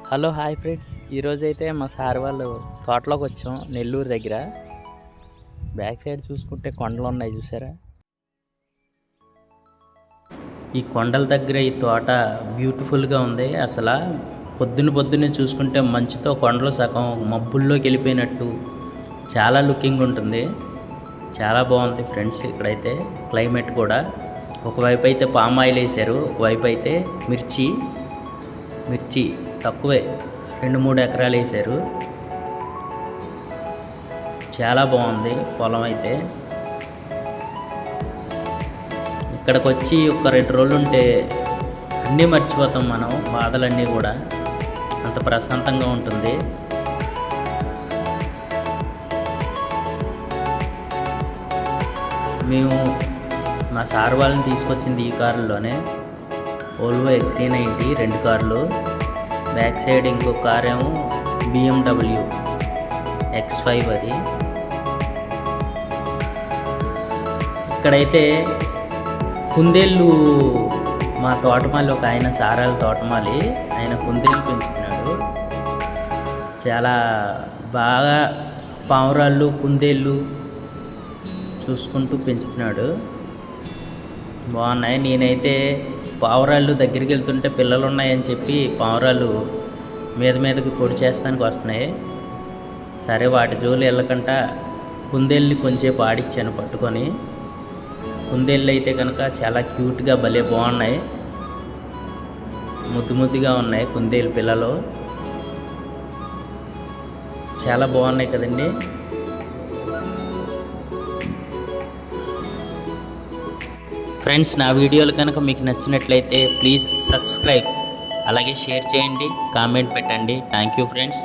Hello hi friends, ఈరోజైతే మా sir వాళ్ళు తోటలోకి వచ్చాం. నెల్లూరు దగ్గర బ్యాక్ సైడ్ చూసుకుంటే కొండలు ఉన్నాయి చూసారా. ఈ కొండల దగ్గర ఈ తోట బ్యూటిఫుల్గా ఉంది. అసలు పొద్దున్నే చూసుకుంటే మంచుతో కొండలు సగం మబ్బుల్లోకి వెళ్ళిపోయినట్టు చాలా లుకింగ్ ఉంటుంది. చాలా బాగుంది ఫ్రెండ్స్. ఇక్కడైతే క్లైమేట్ కూడా ఒకవైపు అయితే పామ్ ఆయిల్ వేసారు, ఒకవైపు అయితే మిర్చి తక్కువే 2-3 ఎకరాలు వేసారు. చాలా బాగుంది పొలం అయితే. ఇక్కడికి వచ్చి ఒక 2 రోజులు ఉంటే అన్నీ మర్చిపోతాం మనం, బాధలన్నీ కూడా. అంత ప్రశాంతంగా ఉంటుంది. మేము మా సార్ వాళ్ళని తీసుకొచ్చింది ఈ కారులోనే, ఓల్వో XC90 2 కార్లు. బ్యాక్ సైడ్ ఇంకో కార్ ఏమో BMW X5 అది. ఇక్కడైతే కుందేళ్ళు మా తోటమాలి ఒక ఆయన, సారాల తోటమాలి ఆయన కుందేళ్ళు పెంచుతున్నాడు. చాలా బాగా పావురాళ్ళు కుందేళ్ళు చూసుకుంటూ పెంచుతున్నాడు. బాగున్నాయి. నేనైతే పావురాళ్ళు దగ్గరికి వెళ్తుంటే పిల్లలు ఉన్నాయని చెప్పి పావురాళ్ళు మీదకి పొడి చేస్తానికి వస్తున్నాయి. సరే వాటి జోలు వెళ్ళకుండా కుందేళ్ళని కొంచెంసేపు ఆడిచ్చాను పట్టుకొని. కుందేళ్ళు అయితే కనుక చాలా క్యూట్గా భలే బాగున్నాయి, ముద్దుగా ఉన్నాయి కుందేలు పిల్లలు. చాలా బాగున్నాయి కదండి. ఫ్రెండ్స్, నా వీడియోలు కనుక మీకు నచ్చినట్లయితే ప్లీజ్ సబ్స్క్రైబ్, అలాగే షేర్ చేయండి, కామెంట్ పెట్టండి. Thank you friends.